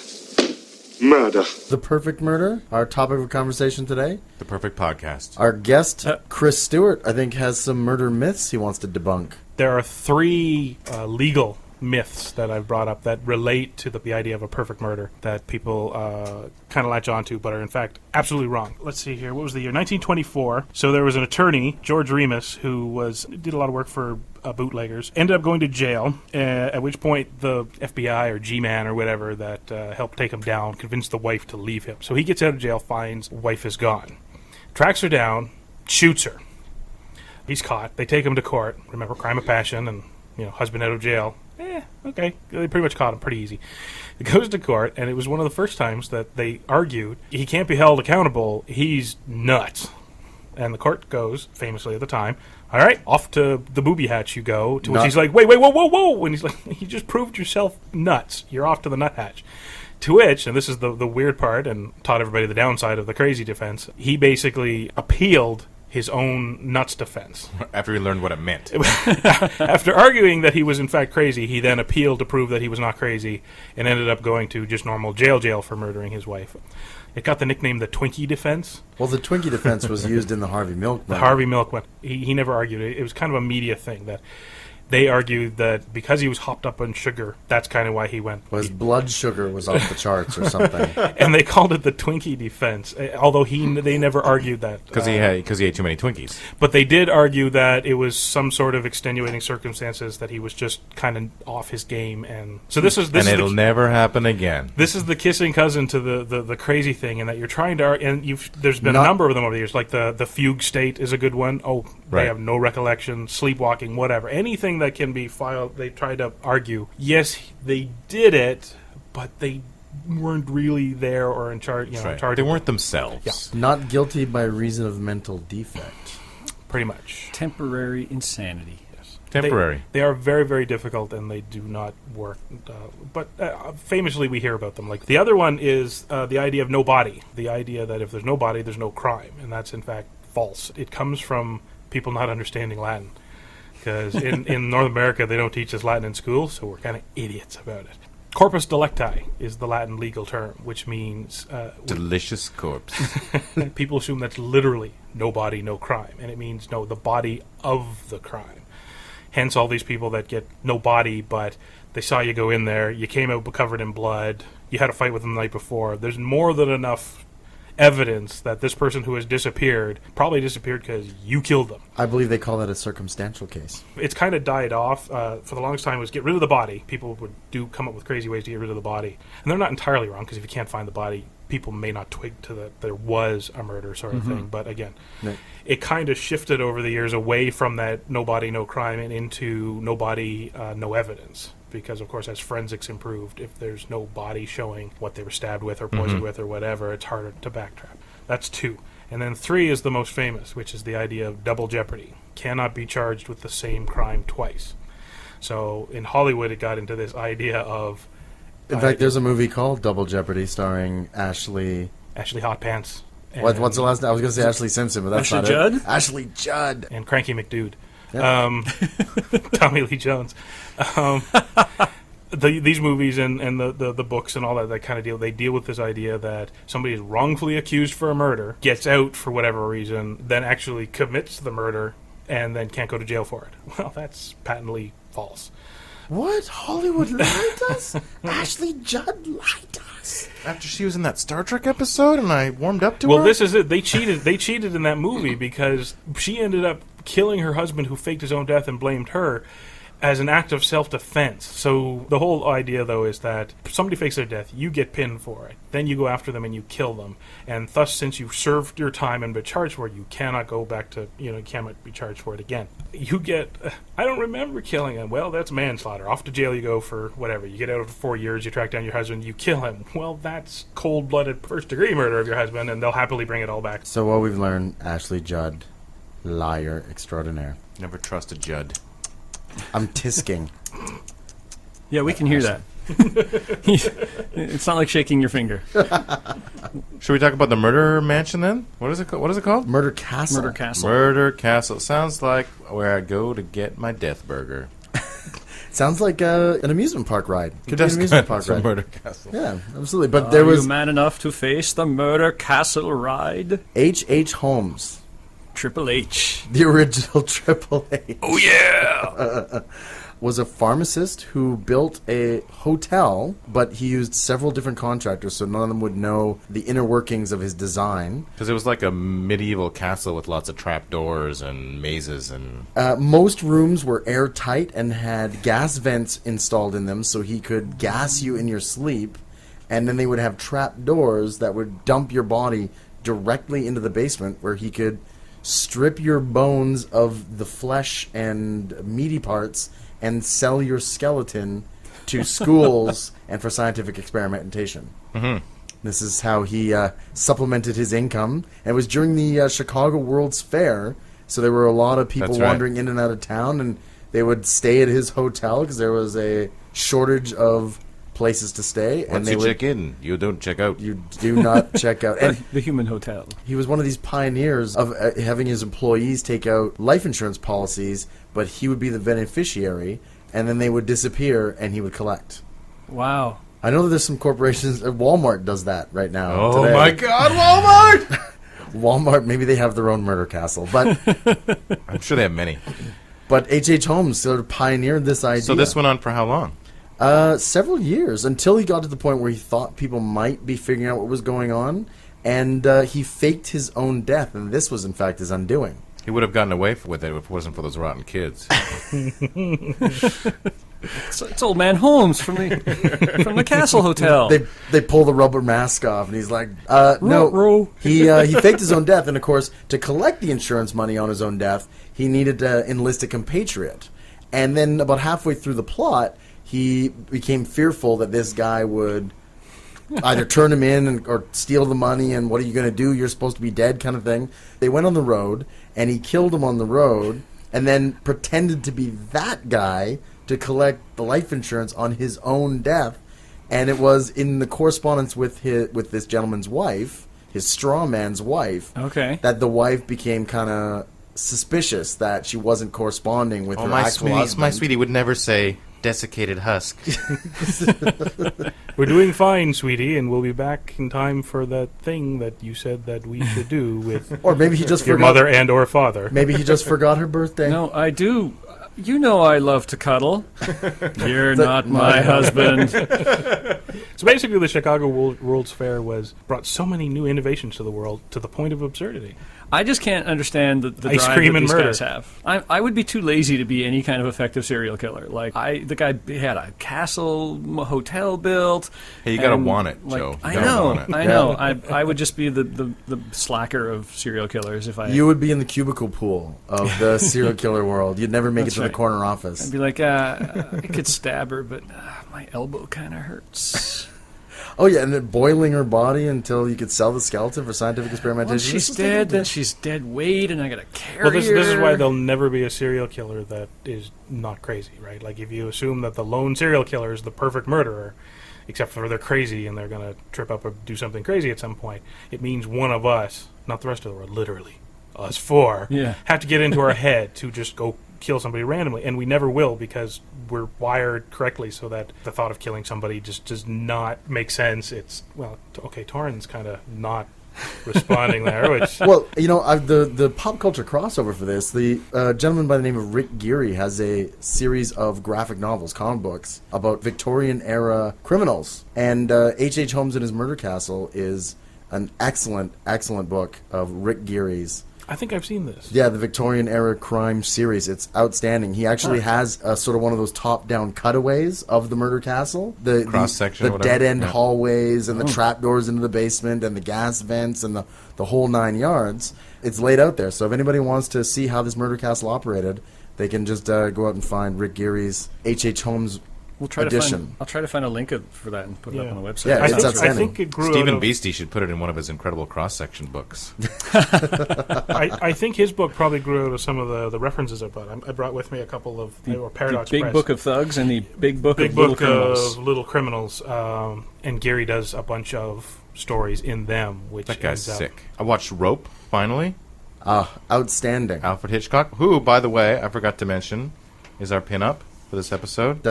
murder? The Perfect Murder, our topic of conversation today. The perfect podcast. Our guest, Chris Stewart, I think has some murder myths he wants to debunk. There are three legal myths that I've brought up that relate to the idea of a perfect murder that people kind of latch onto, but are in fact absolutely wrong. Let's see here. What was the year? 1924. So there was an attorney, George Remus, who did a lot of work for bootleggers, ended up going to jail, at which point the FBI or G-Man or whatever that helped take him down convinced the wife to leave him. So he gets out of jail, finds wife is gone. Tracks her down, shoots her. He's caught. They take him to court. Remember, crime of passion and, husband out of jail. Okay. They pretty much caught him pretty easy. It goes to court, and it was one of the first times that they argued he can't be held accountable. He's nuts. And the court goes, famously at the time, all right, off to the booby hatch you go. To which he's like, wait, whoa. And he's like, you just proved yourself nuts. You're off to the nut hatch. To which, and this is the weird part, and taught everybody the downside of the crazy defense, he basically appealed his own nuts defense. After he learned what it meant. After arguing that he was in fact crazy, he then appealed to prove that he was not crazy and ended up going to just normal jail for murdering his wife. It got the nickname the Twinkie defense. Well, the Twinkie defense was used in the Harvey Milk The murder. Harvey Milk one. He never argued it. It was kind of a media thing that they argued that because he was hopped up on sugar, that's kind of why he went. His blood sugar was off the charts or something. And they called it the Twinkie defense, although they never argued that. Because he ate too many Twinkies. But they did argue that it was some sort of extenuating circumstances, that he was just kind of off his game. And so it'll never happen again. This is the kissing cousin to the crazy thing, in that you're trying to, and there's been a number of them over the years, like the fugue state is a good one. Oh, Right. They have no recollection, sleepwalking, whatever. Anything that can be filed, they try to argue, yes, they did it, but they weren't really there or in charge. That's right. Charge. They weren't themselves. Yeah. Not guilty by reason of mental defect. Pretty much. Temporary insanity. Temporary. They are very, very difficult, and they do not work. But famously, we hear about them. Like the other one is the idea of no body. The idea that if there's no body, there's no crime, and that's in fact false. It comes from people not understanding Latin, because in North America they don't teach us Latin in school, so we're kind of idiots about it. Corpus delicti is the Latin legal term, which means Delicious corpse. people assume that's literally no body, no crime, and it means no, the body of the crime. Hence all these people that get no body, but they saw you go in there, you came out covered in blood, you had a fight with them the night before. There's more than enough evidence that this person who has disappeared probably disappeared because you killed them. I believe they call that a circumstantial case. It's kind of died off. For the longest time, it was get rid of the body. People would come up with crazy ways to get rid of the body. And they're not entirely wrong, because if you can't find the body, people may not twig to that there was a murder sort of thing. But again, Right. it kind of shifted over the years away from that no body, no crime, and into no body, no evidence. Because, of course, as forensics improved, if there's no body showing what they were stabbed with or poisoned with or whatever, it's harder to backtrack. That's 2. And then 3 is the most famous, which is the idea of double jeopardy. Cannot be charged with the same crime twice. So in Hollywood, it got into this idea of... In fact, there's a movie called Double Jeopardy starring Ashley Ashley Hot Pants. What's the last name? I was going to say Ashley Simpson, but that's Ashley not Judd? it. Ashley Judd. And Cranky McDude. Yeah. Tommy Lee Jones. These movies and the books and all that kind of deal, they deal with this idea that somebody is wrongfully accused for a murder, gets out for whatever reason, then actually commits the murder, and then can't go to jail for it. Well, that's patently false. What? Hollywood lied to us? Ashley Judd lied to us? After she was in that Star Trek episode and I warmed up to her? Well, this is it. They cheated in that movie because she ended up killing her husband, who faked his own death and blamed her, as an act of self-defense. So the whole idea, though, is that somebody fakes their death, you get pinned for it. Then you go after them and you kill them. And thus, since you've served your time and been charged for it, you cannot go back to, you cannot be charged for it again. You get, I don't remember killing him. Well, that's manslaughter. Off to jail you go for whatever. You get out for 4 years, you track down your husband, you kill him. Well, that's cold-blooded first-degree murder of your husband, and they'll happily bring it all back. So what we've learned, Ashley Judd, liar extraordinaire. Never trust a Judd. I'm tisking. Yeah, we can hear that. It's not like shaking your finger. Should we talk about the murder mansion then? What is it called? Murder Castle. Murder Castle. Murder Castle. Sounds like where I go to get my death burger. Sounds like an amusement park ride. Could be an That's amusement good. park It's a ride. Murder Castle. Yeah, absolutely. But Are there was you man enough to face the Murder Castle ride? H.H. Holmes, Triple H. the original Triple H. Oh, yeah! Was a pharmacist who built a hotel, but he used several different contractors, so none of them would know the inner workings of his design. Because it was like a medieval castle with lots of trapdoors and mazes and... Most rooms were airtight and had gas vents installed in them, so he could gas you in your sleep, and then they would have trap doors that would dump your body directly into the basement, where he could strip your bones of the flesh and meaty parts and sell your skeleton to schools and for scientific experimentation. Mm-hmm. This is how he supplemented his income. And it was during the Chicago World's Fair, so there were a lot of people That's right. wandering in and out of town, and they would stay at his hotel because there was a shortage of places to stay. Once and they you would, check in, you don't check out. you do not check out. And The Human Hotel. he was one of these pioneers of having his employees take out life insurance policies, but he would be the beneficiary, and then they would disappear, and he would collect. Wow. I know that there's some corporations. Walmart does that right now. Oh today. my God, Walmart! Walmart, maybe they have their own murder castle, but I'm sure they have many. H.H. Holmes sort of pioneered this idea. So this went on for how long? Several years, until he got to the point where he thought people might be figuring out what was going on, and he faked his own death, and this was in fact his undoing. He would have gotten away with it if it wasn't for those rotten kids. It's old man Holmes from the Castle Hotel. They pull the rubber mask off, and he's like, "No." Ruh-roh. He faked his own death, and of course, to collect the insurance money on his own death, he needed to enlist a compatriot. And then, about halfway through the plot, he became fearful that this guy would either turn him in or steal the money. And what are you going to do? You're supposed to be dead, kind of thing. They went on the road, and he killed him on the road, and then pretended to be that guy to collect the life insurance on his own death. And it was in the correspondence with this gentleman's wife, his straw man's wife, Okay. that the wife became kind of suspicious that she wasn't corresponding with her actual husband. My sweetie would never say desiccated husk. We're doing fine, sweetie, and we'll be back in time for that thing that you said that we should do with Or maybe he just your forgot. mother and or father. Maybe he just forgot her birthday. No, I do. You know I love to cuddle. You're not my husband. So basically, the Chicago World's Fair brought so many new innovations to the world to the point of absurdity. I just can't understand the Ice drive cream that and these murder. guys have. I would be too lazy to be any kind of effective serial killer. Like the guy had a castle hotel built. Hey, you gotta and, want it, like, Joe. You I gotta know. want it. I know. I would just be the slacker of serial killers if I. You would be in the cubicle pool of the serial killer world. You'd never make That's it to right. the corner office. I'd be like, I could stab her, but my elbow kind of hurts. Oh yeah, and then boiling her body until you could sell the skeleton for scientific experimentation. Once she's dead, then she's dead weight, and I gotta carry Well, this is why her. there'll never be a serial killer that is not crazy, right? Like, if you assume that the lone serial killer is the perfect murderer, except for they're crazy and they're going to trip up or do something crazy at some point. It means one of us, not the rest of the world, literally, us four, have to get into our head to just go kill somebody randomly. And we never will because we're wired correctly so that the thought of killing somebody just does not make sense. It's, well, okay, Torrin's kind of not responding there, which... Well, the pop culture crossover for this, the gentleman by the name of Rick Geary has a series of graphic novels, comic books, about Victorian-era criminals. And H.H. Holmes and His Murder Castle is an excellent, excellent book of Rick Geary's. I think I've seen this. Yeah, the Victorian-era crime series. It's outstanding. He actually has sort of one of those top-down cutaways of the murder castle. The cross-section, the dead-end hallways and the trapdoors into the basement and the gas vents and the whole 9 yards. It's laid out there. So if anybody wants to see how this murder castle operated, they can just go out and find Rick Geary's H.H. Holmes edition. I'll try to find a link for that and put it up on the website. Yeah, it's I outstanding. think it grew Stephen out of, Beastie should put it in one of his incredible cross-section books. I think his book probably grew out of some of the references I brought. I brought with me a couple of Paradox the Big Press. Book of Thugs and the Big Book Big of Book Little Criminals. of Little Criminals. And Gary does a bunch of stories in them, which That guy's ends up- sick. I watched Rope, finally. Outstanding. Alfred Hitchcock, who, by the way, I forgot to mention, is our pinup for this episode.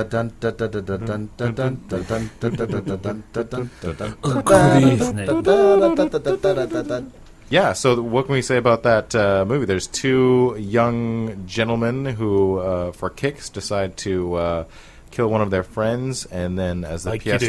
Yeah, so what can we say about that movie? There's two young gentlemen who, for kicks, decide to kill one of their friends, and then as the pièce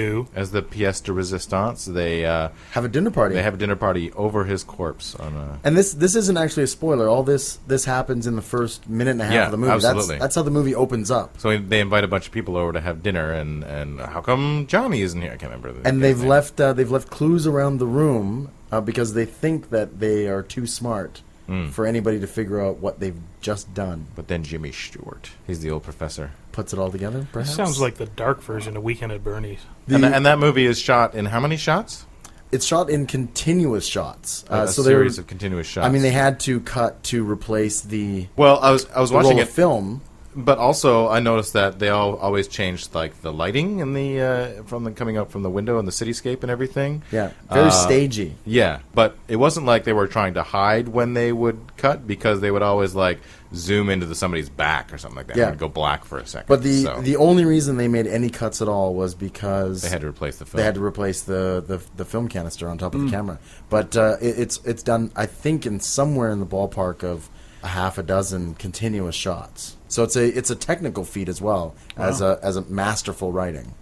de résistance, they have a dinner party. They have a dinner party over his corpse. And this isn't actually a spoiler. All this happens in the first minute and a half of the movie. Absolutely. That's how the movie opens up. So they invite a bunch of people over to have dinner, and how come Johnny isn't here? I can't remember. And they've left clues around the room because they think that they are too smart for anybody to figure out what they've just done. But then Jimmy Stewart, he's the old professor, puts it all together, perhaps? Sounds like the dark version of Weekend at Bernie's. And that movie is shot in how many shots? It's shot in continuous shots. A series of continuous shots. I mean, they had to cut to replace the Well, I was watching it film. But also, I noticed that they always changed like the lighting in the coming up from the window and the cityscape and everything. Yeah, very stagey. Yeah, but it wasn't like they were trying to hide when they would cut, because they would always like zoom into somebody's back or something like that. Yeah. It would go black for a second. But the only reason they made any cuts at all was because they had to replace the film. They had to replace the film canister on top of the camera. But it's done, I think, in somewhere in the ballpark of a half a dozen continuous shots. So it's a technical feat as well as a masterful writing.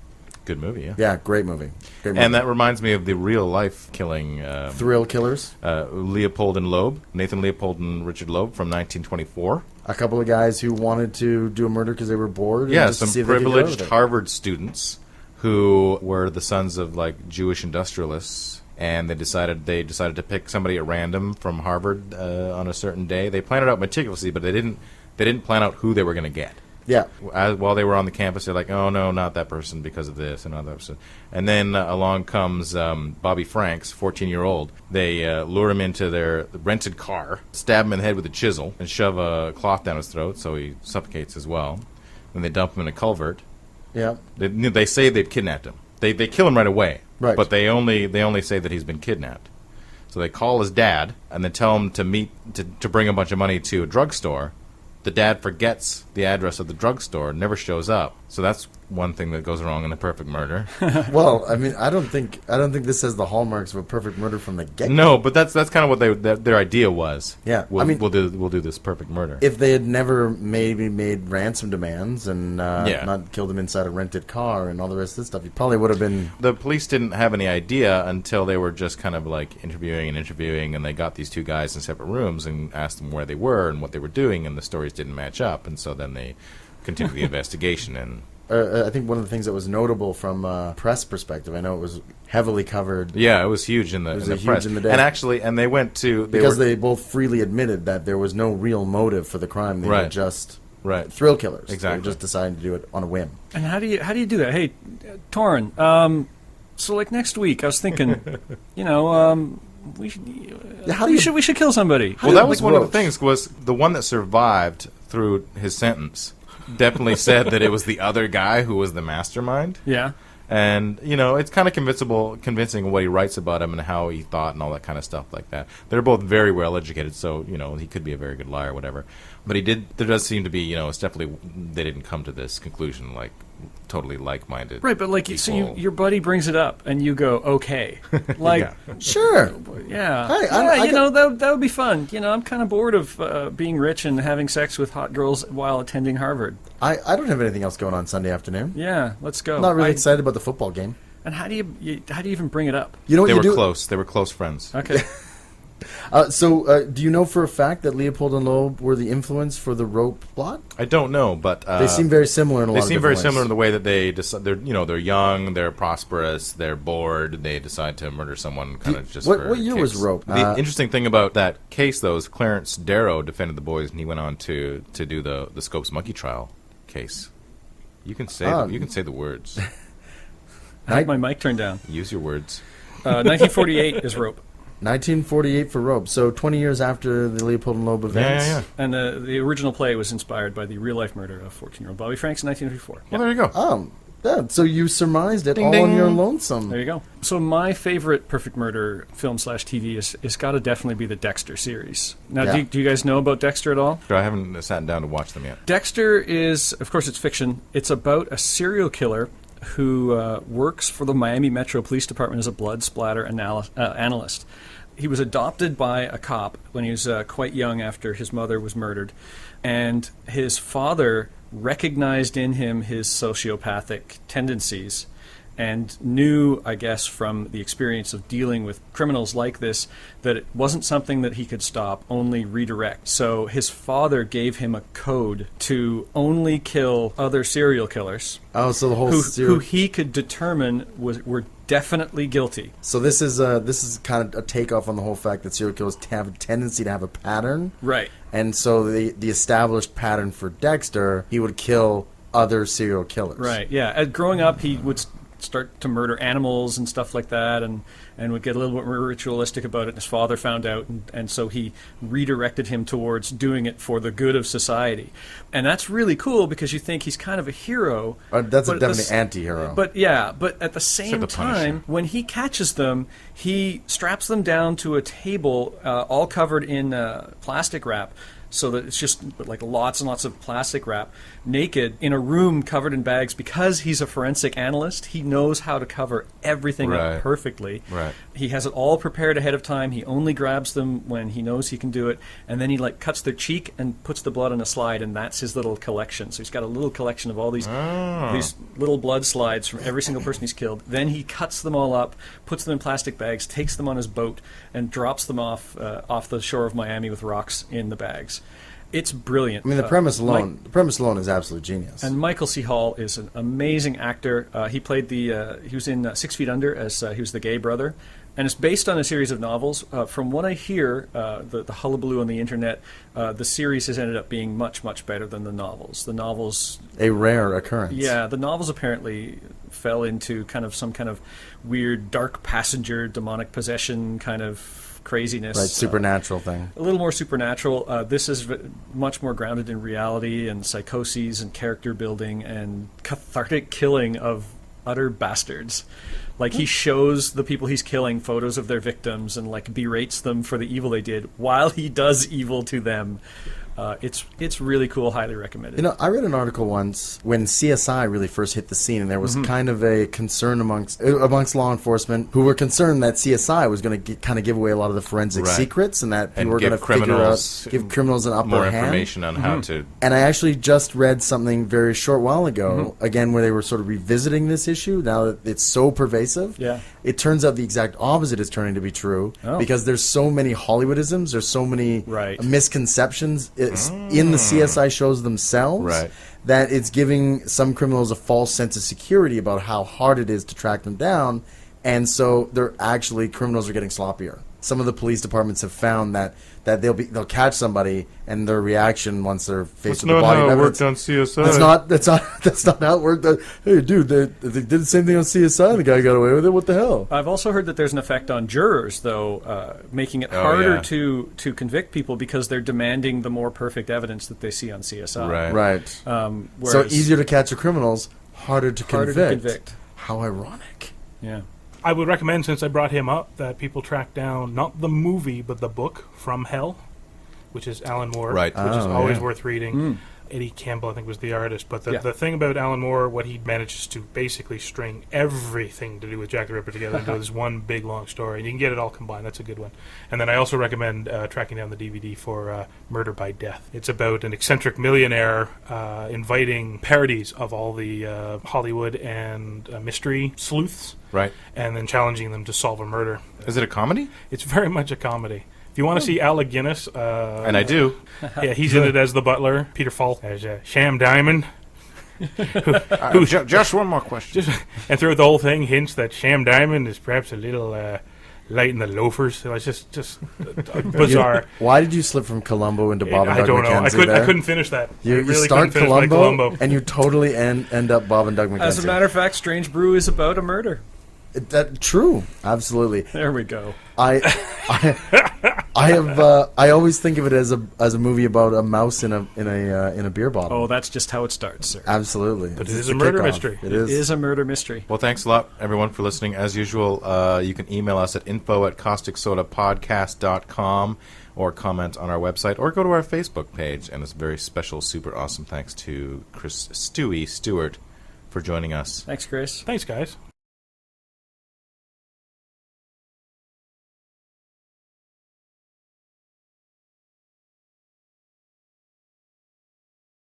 Good movie, yeah. Yeah, great movie. And that reminds me of the real life killing Thrill Killers. Leopold and Loeb, Nathan Leopold and Richard Loeb from 1924. A couple of guys who wanted to do a murder because they were bored. Yeah, and just some to see if they could get out privileged of it. Harvard students who were the sons of like Jewish industrialists. And they decided to pick somebody at random from Harvard on a certain day. They planned it out meticulously, but they didn't plan out who they were going to get. Yeah. While they were on the campus, they're like, "Oh no, not that person because of this and that person." And then along comes Bobby Franks, 14-year-old. They lure him into their rented car, stab him in the head with a chisel, and shove a cloth down his throat so he suffocates as well. Then they dump him in a culvert. Yeah. They say they've kidnapped him. They kill him right away. Right. But they only say that he's been kidnapped. So they call his dad and then tell him to bring a bunch of money to a drugstore. The dad forgets the address of the drugstore, never shows up. So that's one thing that goes wrong in a perfect murder. Well, I mean, I don't think this has the hallmarks of a perfect murder from the get-go. No, but that's kind of what their idea was. Yeah, we'll do this perfect murder. If they had never maybe made ransom demands and not killed him inside a rented car and all the rest of this stuff, it probably would have been. The police didn't have any idea until they were just kind of like interviewing, and they got these two guys in separate rooms and asked them where they were and what they were doing, and the stories didn't match up, and so then they continued the investigation. And I think one of the things that was notable from a press perspective, I know it was heavily covered. Yeah, it was huge in the press. In the day. And actually, they went to they both freely admitted that there was no real motive for the crime. They were just thrill killers. Exactly. They were just deciding to do it on a whim. And how do you do that? Hey, Torrin, so like next week, I was thinking, we should kill somebody. Well, that was one of the things. Was the one that survived through his sentence definitely said that it was the other guy who was the mastermind. Yeah. And, it's kind of convincing what he writes about him and how he thought and all that kind of stuff like that. They're both very well educated, so, he could be a very good liar or whatever. But there does seem to be, it's definitely, they didn't come to this conclusion like totally like-minded. Right, but so your buddy brings it up and you go, okay. Like, Sure. yeah. Hey, that would be fun. I'm kind of bored of being rich and having sex with hot girls while attending Harvard. I don't have anything else going on Sunday afternoon. Yeah, let's go. I'm not really excited about the football game. And how do you even bring it up? You know what They you were do? close. They were close friends. Okay. So, do you know for a fact that Leopold and Loeb were the influence for the rope plot? I don't know, but They seem very similar in a lot of They seem very different similar ways. in the way that they decide. They're young, they're prosperous, they're bored. They decide to murder someone kind of just. What for year was kicks. Rope? The interesting thing about that case, though, is Clarence Darrow defended the boys, and he went on to do the Scopes Monkey trial case. You can say the words. I had my mic turned down. Use your words. 1948 is Rope. 1948 for Rope, so 20 years after the Leopold and Loeb events. Yeah. And the original play was inspired by the real-life murder of 14-year-old Bobby Franks in 1954. Well, there you go. Yeah, so you surmised it Ding, all ding. on your lonesome. There you go. So my favorite perfect murder film/TV is got to definitely be the Dexter series. Now, Yeah. do you guys know about Dexter at all? I haven't sat down to watch them yet. Dexter is, of course, it's fiction. It's about a serial killer who works for the Miami Metro Police Department as a blood splatter analyst. He was adopted by a cop when he was quite young after his mother was murdered, and his father recognized in him his sociopathic tendencies and knew, I guess, from the experience of dealing with criminals like this, that it wasn't something that he could stop, only redirect. So his father gave him a code to only kill other serial killers Oh, so the whole who he could determine were definitely guilty. So this is kind of a takeoff on the whole fact that serial killers have a tendency to have a pattern. Right. And so the established pattern for Dexter, he would kill other serial killers. Right, yeah. Growing up, he would start to murder animals and stuff like that, and would get a little bit more ritualistic about it. His father found out, and so he redirected him towards doing it for the good of society. And that's really cool because you think he's kind of a hero. That's but definitely anti-hero. But at the same the time, Punisher. when he catches them, he straps them down to a table all covered in plastic wrap, so that it's just like lots and lots of plastic wrap, naked, in a room covered in bags. Because he's a forensic analyst, he knows how to cover everything up perfectly. Right. He has it all prepared ahead of time. He only grabs them when he knows he can do it, and then he cuts their cheek and puts the blood on a slide, and that's his little collection. So he's got a little collection of all these little blood slides from every single person he's killed. Then he cuts them all up, puts them in plastic bags, takes them on his boat, and drops them off the shore of Miami with rocks in the bags. It's brilliant. I mean, the premise alone is absolute genius. And Michael C. Hall is an amazing actor. He played he was in 6 Feet Under as he was the gay brother. And it's based on a series of novels. From what I hear, the hullabaloo on the internet, the series has ended up being much, much better than the novels. The novels... A rare occurrence. Yeah, the novels apparently fell into some kind of weird dark passenger, demonic possession kind of craziness. Right, supernatural thing. A little more supernatural. This is much more grounded in reality and psychoses and character building and cathartic killing of utter bastards. Like, he shows the people he's killing photos of their victims and berates them for the evil they did while he does evil to them. It's really cool. Highly recommended. You know, I read an article once when CSI really first hit the scene, and there was kind of a concern amongst law enforcement who were concerned that CSI was going to kind of give away a lot of the forensic secrets, and that people were going to give criminals an upper more hand. information on how to. And I actually just read something very short while ago, again, where they were sort of revisiting this issue now that it's so pervasive. Yeah. It turns out the exact opposite is turning to be true because there's so many Hollywoodisms, there's so many misconceptions in the CSI shows themselves that it's giving some criminals a false sense of security about how hard it is to track them down, and so criminals are getting sloppier. Some of the police departments have found that they'll catch somebody, and their reaction once they're faced with the body of evidence. That's not how it worked on CSI. That's not how it worked. Hey, dude, they did the same thing on CSI. And the guy got away with it. What the hell? I've also heard that there's an effect on jurors, though, making it harder to convict people because they're demanding the more perfect evidence that they see on CSI. Right. So easier to catch the criminals, harder to convict. How ironic. Yeah. I would recommend, since I brought him up, that people track down not the movie, but the book From Hell, which is Alan Moore, Right. which is Oh, always yeah. worth reading. Eddie Campbell, I think, was the artist. But the, Yeah. the thing about Alan Moore, what he manages to basically string everything to do with Jack the Ripper together into this one big, long story. And you can get it all combined. That's a good one. And then I also recommend tracking down the DVD for Murder by Death. It's about an eccentric millionaire inviting parodies of all the Hollywood and mystery sleuths, Right. and then challenging them to solve a murder. Is it a comedy? It's very much a comedy. If you want to see Alec Guinness, And I do. yeah, he's in it as the butler. Peter Falk as Sham Diamond. Just one more question. And throughout the whole thing, hints that Sham Diamond is perhaps a little light in the loafers. So it's just bizarre. Why did you slip from Columbo into Bob and I Doug don't know. McKenzie I there? couldn't finish that. You, I you really start couldn't finish my Columbo, and you totally end up Bob and Doug McKenzie. As a matter of fact, Strange Brew is about a murder. True, absolutely. There we go. I always think of it as a movie about a mouse in a beer bottle. Oh, that's just how it starts, sir. Absolutely. But It's it is the a murder kickoff. mystery. It It is. is a murder mystery. Well, thanks a lot, everyone, for listening. As usual, you can email us at info@CausticSodaPodcast.com or comment on our website or go to our Facebook page. And it's a very special, super awesome thanks to Chris Stewart for joining us. Thanks, Chris. Thanks, guys.